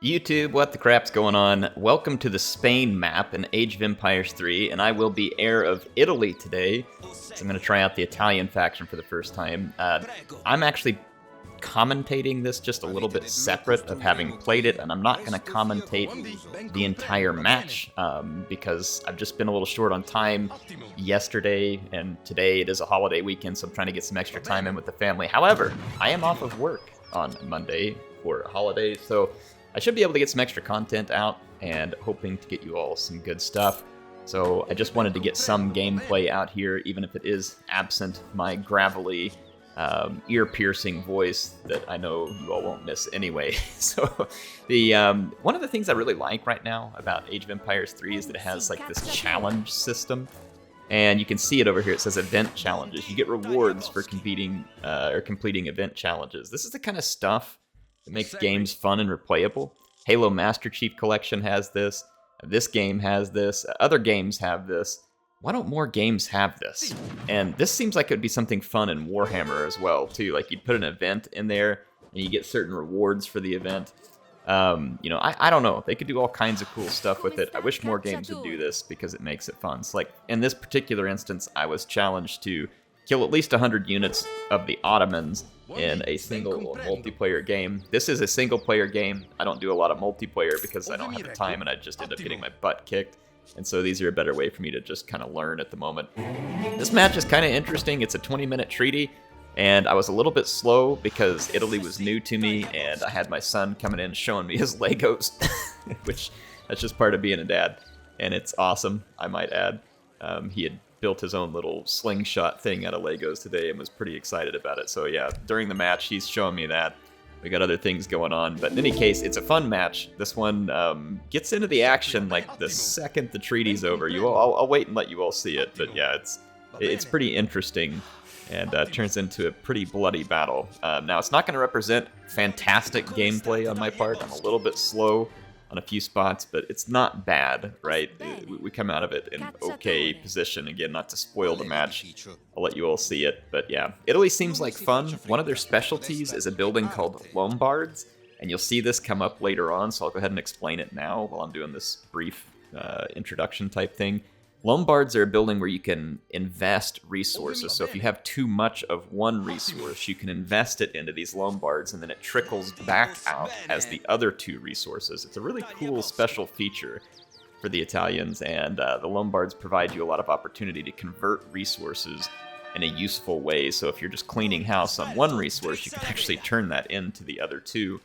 YouTube, what the crap's going on? Welcome to the Spain map in Age of Empires 3, and I will be heir of Italy today. So I'm going to try out the Italian faction for the first time. I'm actually commentating this just a little bit separate of having played it, and I'm not going to commentate the entire match because I've just been a little short on time yesterday, and today it is a holiday weekend, so I'm trying to get some extra time in with the family. However, I am off of work on Monday for a holiday, so I should be able to get some extra content out and hoping to get you all some good stuff. So I just wanted to get some gameplay out here, even if it is absent my gravelly, ear-piercing voice that I know you all won't miss anyway. So the one of the things I really like right now about Age of Empires 3 is that it has like this challenge system. And you can see it over here. It says event challenges. You get rewards for competing or completing event challenges. This is the kind of stuff that makes games fun and replayable. Halo Master Chief Collection has this. This game has this. Other games have this. Why don't more games have this? And this seems like it would be something fun in Warhammer as well, too. Like you'd put an event in there, and you get certain rewards for the event. I don't know. They could do all kinds of cool stuff with it. I wish more games would do this because it makes it fun. So like in this particular instance, I was challenged to kill at least 100 units of the Ottomans in a single multiplayer game. This is a single player game. I don't do a lot of multiplayer because I don't have the time and I just end up getting my butt kicked. And so these are a better way for me to just kind of learn at the moment. This match is kind of interesting. It's a 20-minute treaty, and I was a little bit slow because Italy was new to me, and I had my son coming in showing me his Legos, which that's just part of being a dad, and it's awesome, I might add. He had built his own little slingshot thing out of Legos today and was pretty excited about it. So yeah, during the match, he's showing me that. We got other things going on, but in any case, it's a fun match. This one gets into the action like the second the treaty's over. I'll wait and let you all see it, but yeah, it's pretty interesting and turns into a pretty bloody battle. Now, it's not going to represent fantastic gameplay on my part. I'm a little bit slow on a few spots, but it's not bad, right? We come out of it in okay position. Again, not to spoil the match, I'll let you all see it. But yeah, Italy seems like fun. One of their specialties is a building called Lombards, and you'll see this come up later on, so I'll go ahead and explain it now while I'm doing this brief introduction type thing. Lombards are a building where you can invest resources. So if you have too much of one resource, you can invest it into these Lombards, and then it trickles back out as the other two resources. It's a really cool special feature for the Italians, and the Lombards provide you a lot of opportunity to convert resources in a useful way. So if you're just cleaning house on one resource, you can actually turn that into the other two,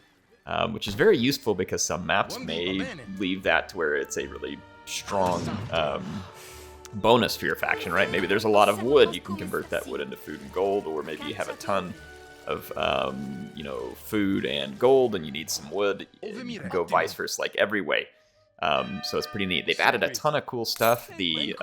which is very useful because some maps may leave that to where it's a really strong bonus for your faction, right? Maybe there's a lot of wood, you can convert that wood into food and gold, or maybe you have a ton of food and gold and you need some wood. You can go vice versa, like every way. So it's pretty neat. They've added a ton of cool stuff. The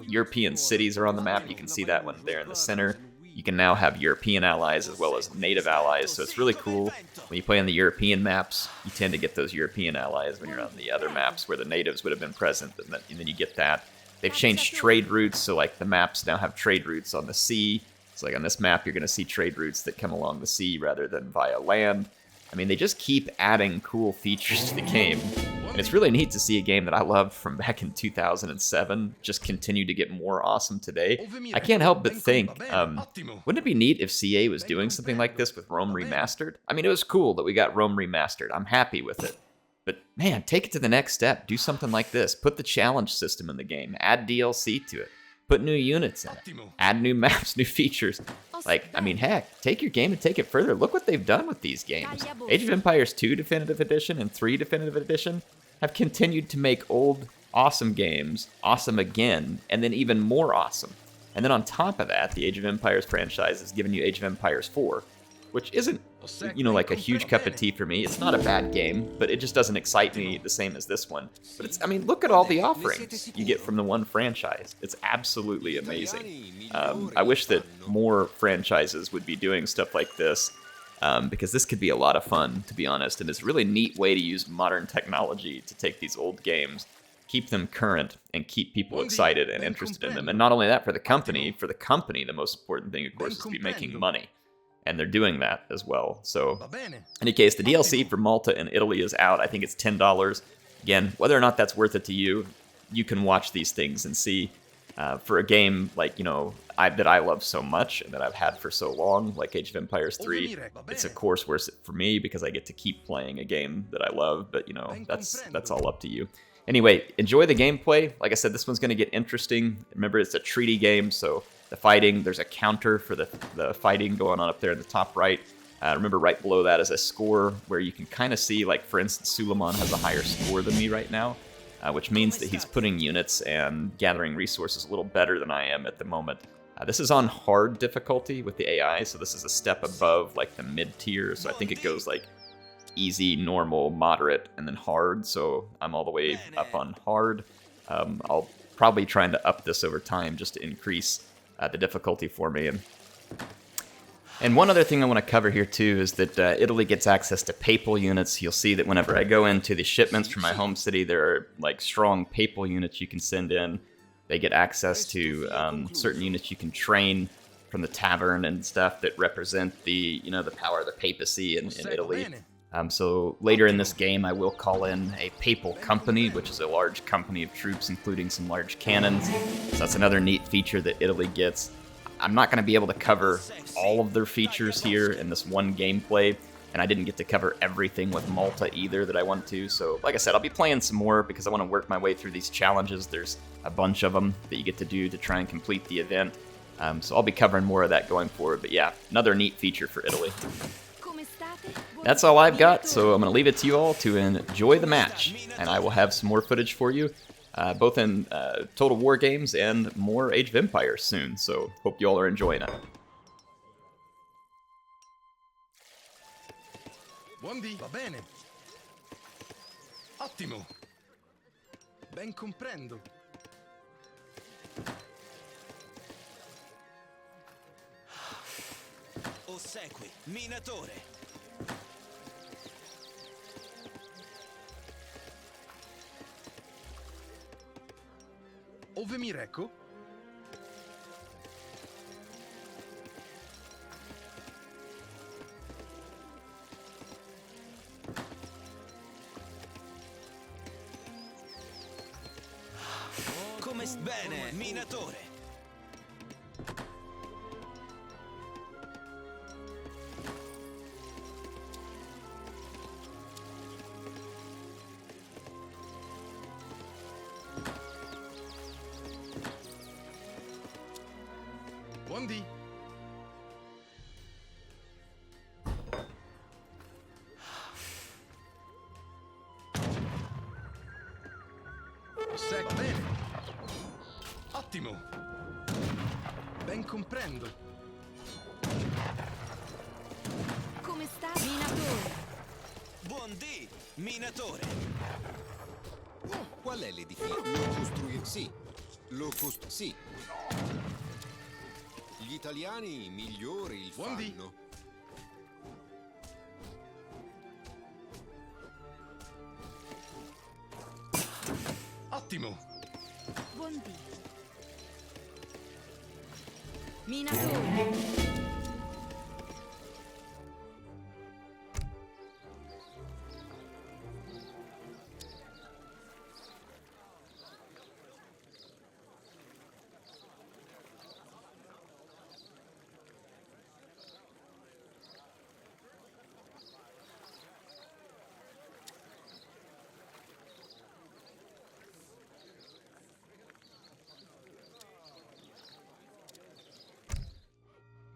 European cities are on the map. You can see that one there in the center. You can now have European allies as well as native allies, so it's really cool. When you play on the European maps, you tend to get those European allies when you're on the other maps where the natives would have been present, and then you get that. They've changed trade routes, so like the maps now have trade routes on the sea. So like on this map, you're going to see trade routes that come along the sea rather than via land. I mean, they just keep adding cool features to the game. And it's really neat to see a game that I loved from back in 2007 just continue to get more awesome today. I can't help but think, wouldn't it be neat if CA was doing something like this with Rome Remastered? I mean, it was cool that we got Rome Remastered. I'm happy with it. But man, take it to the next step. Do something like this. Put the challenge system in the game. Add DLC to it. Put new units in it. Add new maps, new features. Like, I mean, heck, take your game and take it further. Look what they've done with these games. Age of Empires 2 Definitive Edition and 3 Definitive Edition have continued to make old, awesome games awesome again, and then even more awesome. And then on top of that, the Age of Empires franchise has given you Age of Empires 4, which isn't, like a huge cup of tea for me. It's not a bad game, but it just doesn't excite me the same as this one. But look at all the offerings you get from the one franchise. It's absolutely amazing. I wish that more franchises would be doing stuff like this, because this could be a lot of fun, to be honest. And it's a really neat way to use modern technology to take these old games, keep them current, and keep people excited and interested in them. And not only that, for the company, the most important thing, of course, is to be making money. and they're doing that as well. So in any case, the DLC for Malta and Italy is out. I think it's $10. Again, whether or not that's worth it to you, you can watch these things and see. For a game like, you know, that I love so much and that I've had for so long, like Age of Empires 3, it's of course worth it for me because I get to keep playing a game that I love, but, you know, that's all up to you. Anyway, enjoy the gameplay. Like I said, this one's going to get interesting. Remember, it's a treaty game, so the fighting, there's a counter for the fighting going on up there in the top right. Remember, right below that is a score where you can kind of see, like, for instance, Suleiman has a higher score than me right now. Which means that he's putting units and gathering resources a little better than I am at the moment. This is on hard difficulty with the AI, so this is a step above like the mid-tier, so I think it goes like easy, normal, moderate, and then hard, so I'm all the way up on hard. I'll probably trying to up this over time just to increase the difficulty for me. And one other thing I want to cover here too is that Italy gets access to papal units. You'll see that whenever I go into the shipments from my home city, there are like strong papal units you can send in. They get access to certain units you can train from the tavern and stuff that represent the, you know, the power of the papacy in Italy. So later in this game, I will call in a papal company, which is a large company of troops, including some large cannons. So that's another neat feature that Italy gets. I'm not going to be able to cover all of their features here in this one gameplay, and I didn't get to cover everything with Malta either that I want to. So, like I said, I'll be playing some more because I want to work my way through these challenges. There's a bunch of them that you get to do to try and complete the event. So I'll be covering more of that going forward. But yeah, another neat feature for Italy. That's all I've got, so I'm going to leave it to you all to enjoy the match, and I will have some more footage for you. Both in Total War games and more Age of Empires soon, so hope you all are enjoying it. Buondì, va bene. Ottimo. Ben comprendo. Ossequi, minatore. Ove mi reco? Come bene, minatore. Buondì. Va bene. Ottimo. Ben comprendo. Come sta, minatore? Buondì, minatore. Qual è l'edificio? Lo costruire? Sì. Sì. Gli italiani migliori il Buondì. fanno. Ottimo. Buondì. Minatore.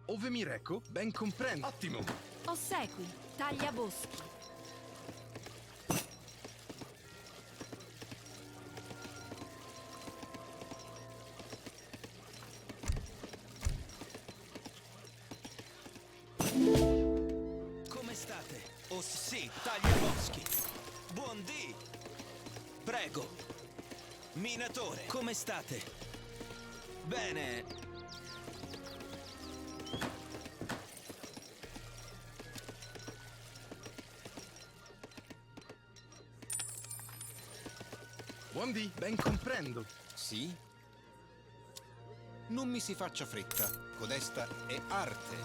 Ove mi reco? Ben comprendo. Ottimo. Ossequi, tagliaboschi. Come state? Oh sì, tagliaboschi. Buondì. Prego. Minatore, come state? Bene. Buondì, ben comprendo. Sì? Non mi si faccia fretta. Codesta è arte.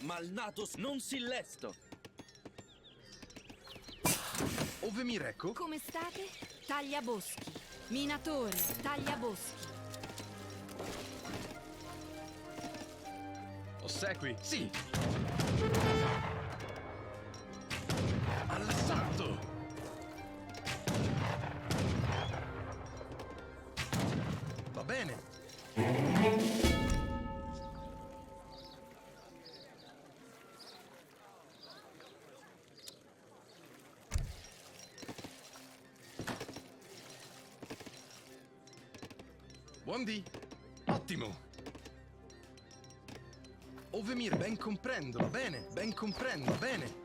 Malnato non si lesto. Ove mi reco? Come state? Tagliaboschi. Minatore, tagliaboschi. Ossequi? Sì. All'assalto! Va bene. Buondì. Ottimo. Ove mi ben comprendo, va bene, ben comprendo, va bene.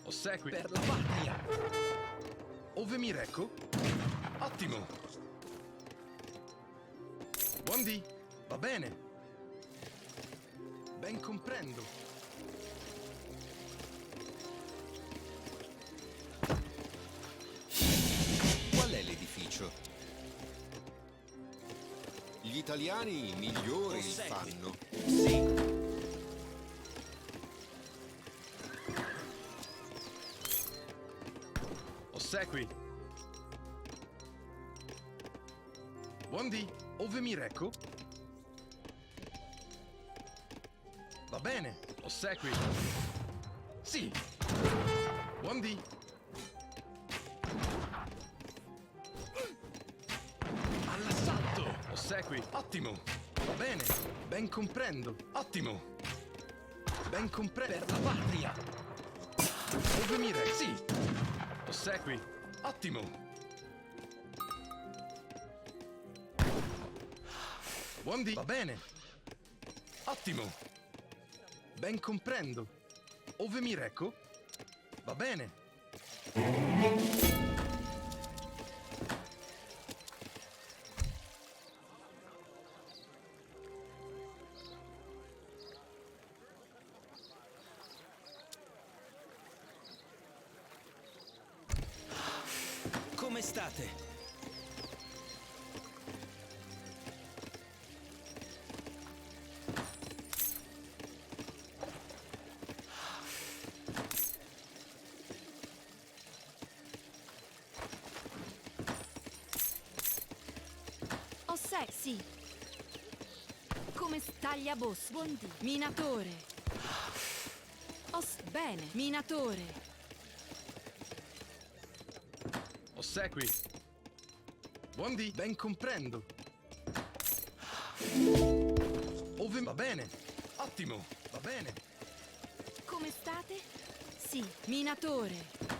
Ossequi per la patria. Ove mi reco? Ottimo. Buondì, va bene. Ben comprendo. Qual è l'edificio? Gli italiani migliori il Ossequi. fanno. Sì. Ossequi. Buondì, ove mi reco? Va bene, ossequi. Sì. Buondì. All'assalto. Ossequi. Ottimo. Va bene, ben comprendo. Ottimo. Ben comprendo. Per la patria. Ove mi reco? Sì. Ossequi. Ottimo. Buondì. Va bene. Ottimo. Ben comprendo. Ove mi reco? Va bene. Come state? Sì. Come tagliaboschi. Buondì. Minatore. Bene. Minatore. Ossequi. Buondì, ben comprendo. Ove va bene. Ottimo, va bene. Come state? Sì. Minatore.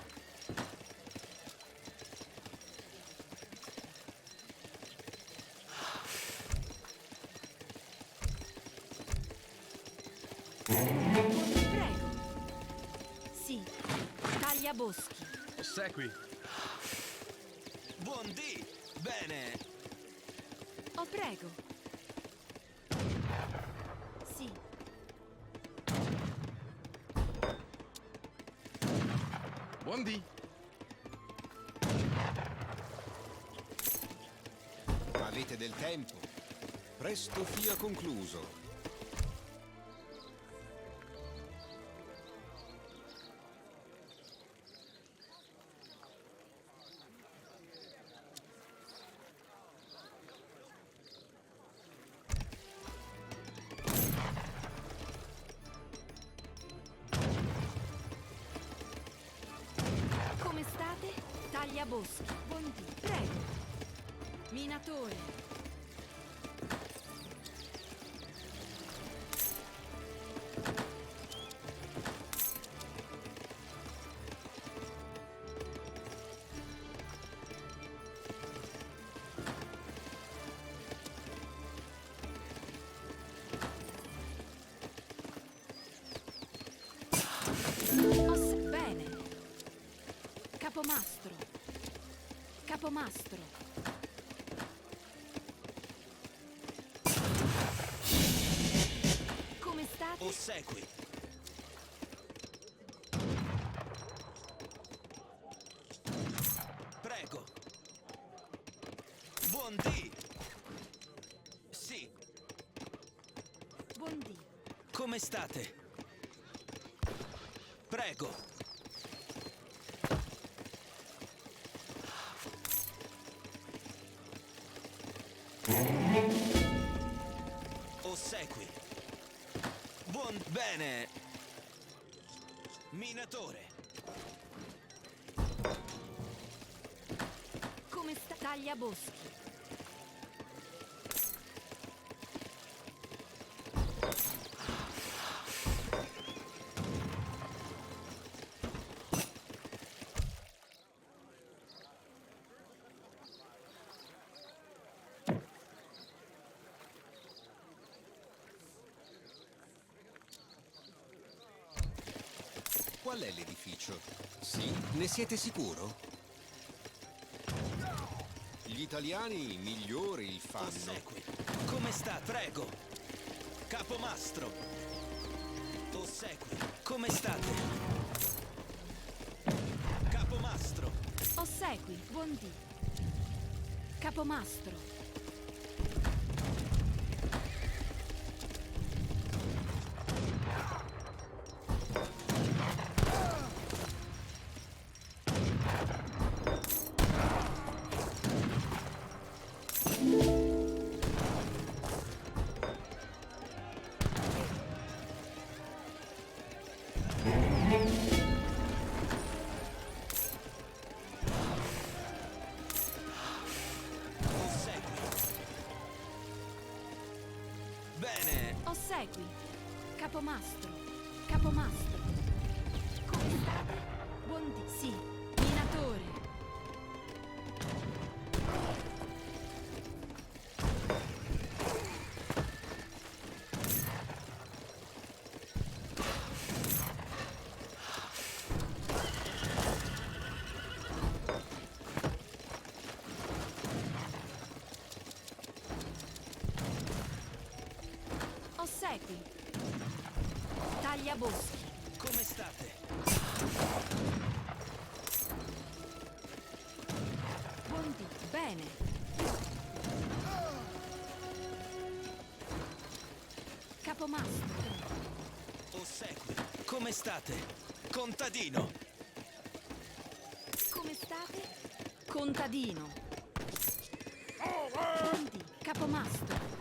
Prego. Sì. Tagliaboschi. Ossequi. Buondì. Bene. Oh, prego. Sì. Buondì. Avete del tempo. Presto sia concluso. Come state? Tagliaboschi. Buondì. Prego. Minatore. Bene. Capomastro. Capomastro. Come state? Ossequi. Prego. Buondì. Sì. Buondì. Come state? Prego. Ossequi. Buon bene. Minatore. Come sta? Tagliaboschi. Qual è l'edificio? Sì? Ne siete sicuro? Gli italiani migliori il fanno. Ossequi. Come sta? Prego. Capomastro. Ossequi. Come state? Capomastro. Ossequi. Buon dì. Capomastro. Ossequi. Bene. Ossequi. Capomastro. Capomastro. Come state? Buon dì. Sì. Minatore. Ossequi. Tagliaboschi. Come state? Buon dì. Bene. Capomastro. Ossequi. Come state? Contadino. Come state? Contadino. Buon dì. Capomastro.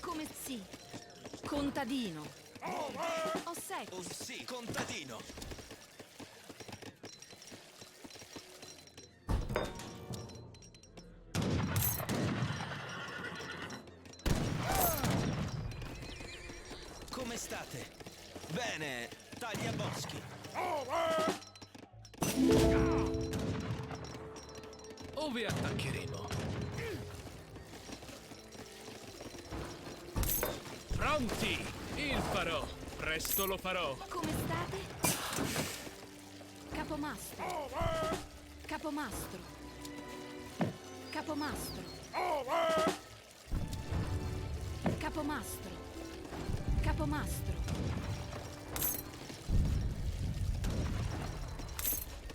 Come sì. Contadino. Ossequi. Oh sì, contadino. Come state? Bene, tagliaboschi. Ove attaccheremo? Pronti! Il farò! Presto lo farò! Come state? Capomastro. Capomastro. Capomastro. Capomastro. Capomastro.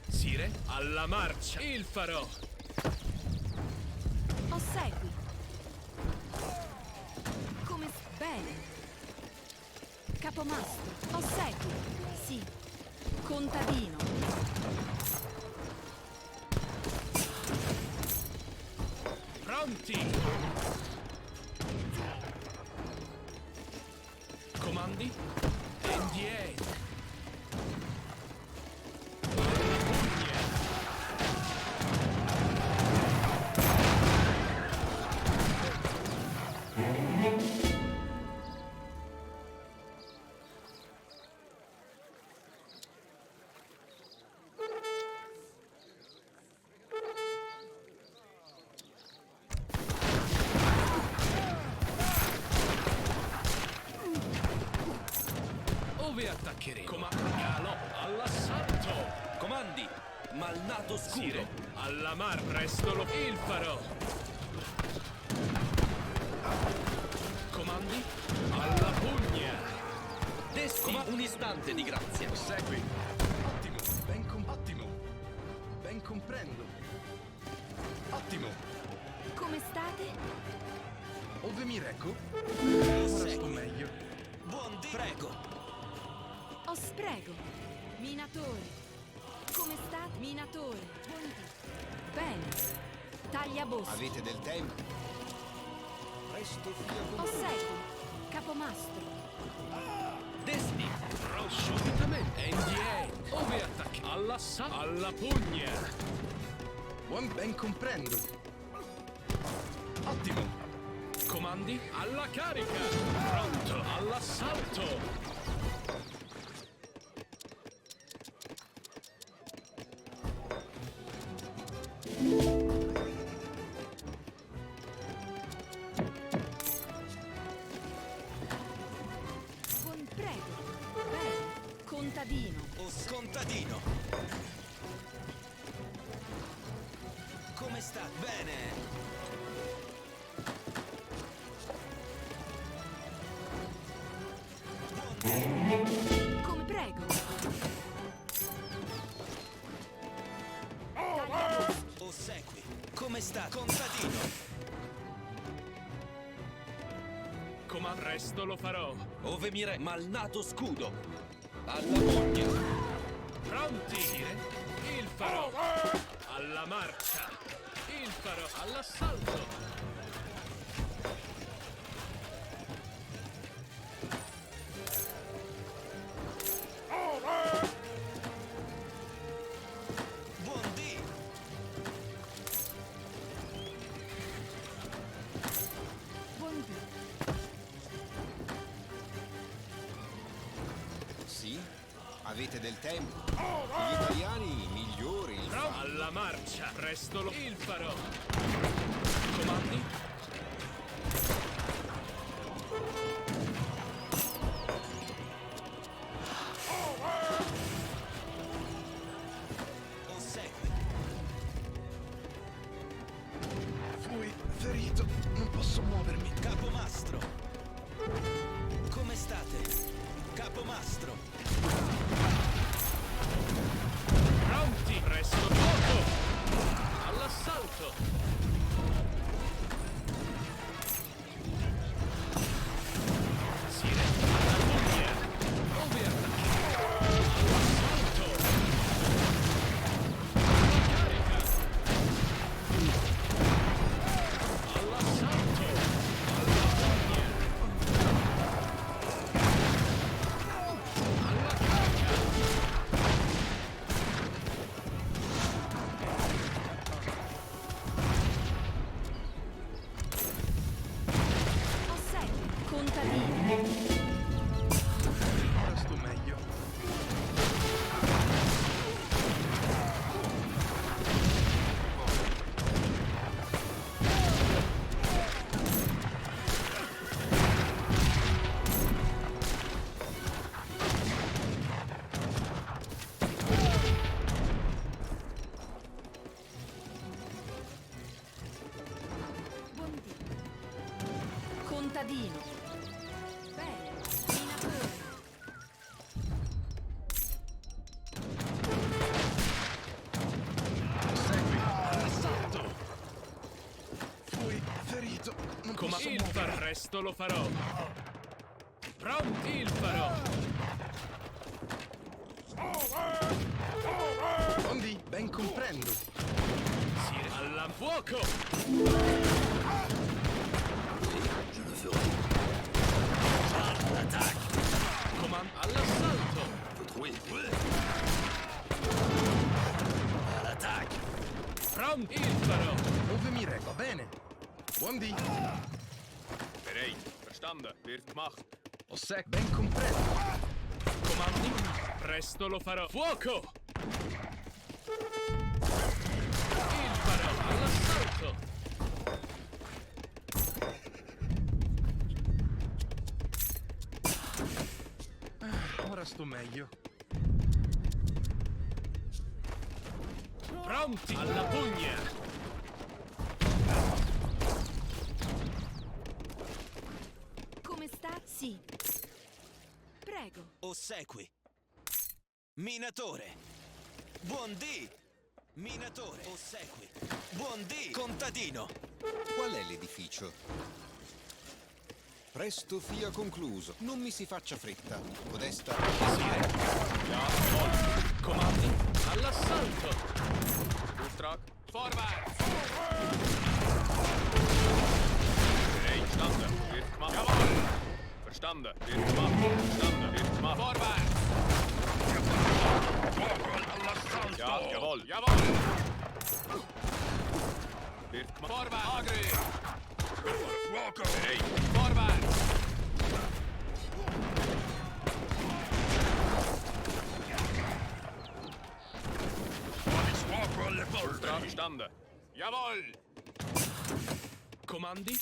Sire, alla marcia! Il farò! Ossequi. Come bene. Capomastro. Ossequi. Sì. Contadino. Pronti! Comandi? Indietro! attaccheremo. Galoppo all'assalto. Comandi! Malnato scudo! Sire, alla mar, presto il farò. Comandi? Alla pugna. Un istante di grazia! Segui. Ottimo. Ottimo. Ben comprendo. Ottimo. Come state? Ove mi reco? O Ora sto segui! meglio. Buon Dio! Prego! Os prego. Minatori. Come state? Minatori. Buondì. Bene. Tagliaboschi. Avete del tempo? Presto fia con Ossequio. Capomastro. Desti. Subitamente. NDA. Ove attacchi? All'assalto. Alla pugna. Ben comprendo. Ottimo. Comandi? Alla carica. Pronto. All'assalto. Buon prego. Bene. Contadino. O contadino! Come sta? Bene! Come prego. Tagliaboschi. O segui! Come sta? Contadino! Presto lo farò. Ove mi malnato scudo! Alla pugna! Pronti? Sire? Il farò. Alla marcia. Il farò. All'assalto. Buon Dio! Buondì. Sì? Avete del tempo? Gli italiani migliori il Alla marcia. Presto il farò. Comandi? O segui! Fui ferito. Non posso muovermi. Capomastro! Come state? Capomastro! Pronti? Presto fuoco. All'assalto. Sire, alla pugna. Ove attacchi? All'assalto. Alla carica. All'assalto. Alla pugna. Alla carica. Ossequio. Contadino. Ora sto meglio. Buondì. Contadino. Bene. Minatore. Segui. All'assalto. Fui ferito. Non posso Il muovermi. presto lo farò. Pronti? Il farò. Bondi, ben comprendo. Sire, alla fuoco. Comando all'assalto. Pronti? Il farò. Ove mi reco? Bene. Buondì. Bereit. Verstanden. Wird gemacht. Ben comprendo. Comandi? Presto lo farò. Fuoco! Il farò all'assalto. sto meglio. Pronti alla pugna. Come sta? Sì. Prego. Ossequi. Minatore. Buon dì. Minatore. Ossequi. Buon dì. Contadino. Qual è l'edificio? Presto fia concluso. Non mi si faccia fretta. Codesta. Comandi all'assalto. Ultrak. Forward. Bereit, standen. Wird gemacht. Jawohl. Verstanden. Wird gemacht. Verstanden. Wird gemacht. Forward. Ja, jawohl. Jawohl. Wird gemacht. Forward. Angriff. Bereit. Forward. Ultrak, verstanden. Jawohl. Comandi?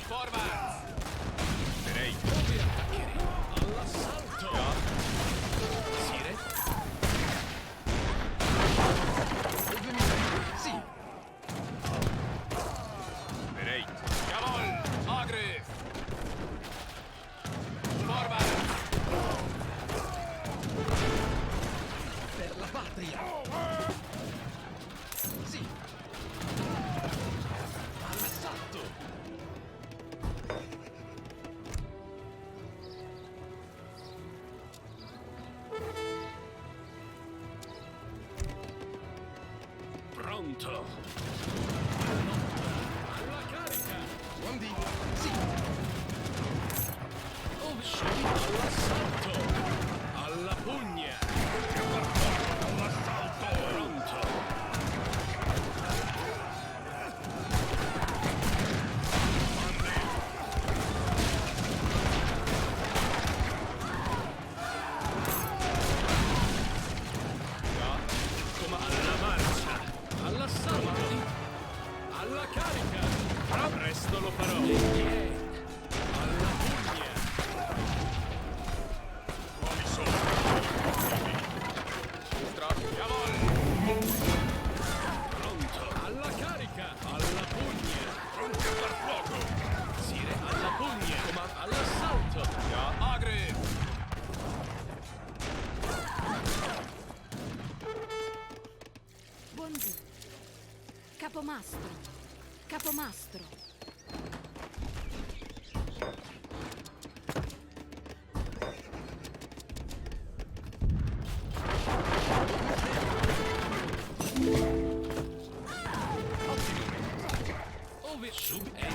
Forward. Bereit. Dove attaccheremo? All'assalto. Ja. Sire. Dove mi sei? Sì. Bereit. Jawohl. Angriff. Forward. Per la patria. Sì. All'assalto. Pronto. Alla carica. Buon dì. Sì. All'assalto. Alla pugna. All'assalto. Pronto. Come alla marcia. All'assalto. Alla carica. Presto lo farò. Alla pugna. Quali sono? Ultrak. Jawohl. Pronto. Alla carica. Alla pugna. Pronti a far fuoco. Sire, alla pugna. All'assalto. Ja. Agriff. Buon dì. Capomastro. Capomastro. Ove sub e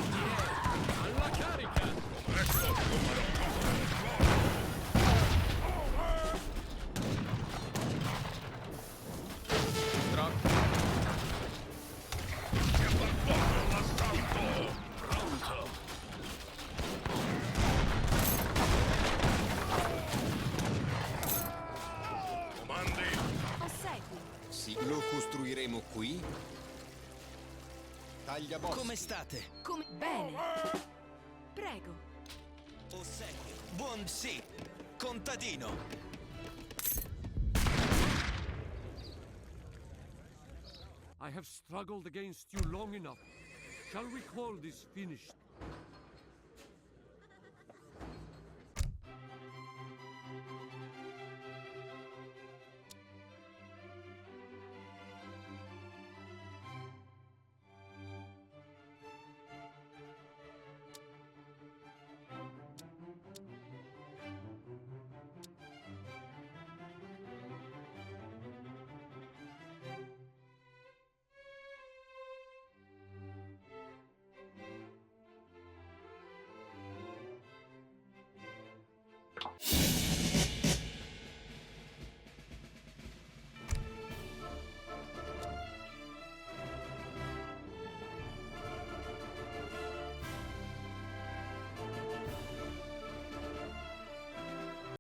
alla carica. Ultrak. Pronto. Comandi. Ossequi. Sì, lo costruiremo qui. Tagliaboschi. Come state? Come... Bene. Prego. Ossequi. Buon sì. Contadino. I have struggled against you long enough. Shall we call this finished?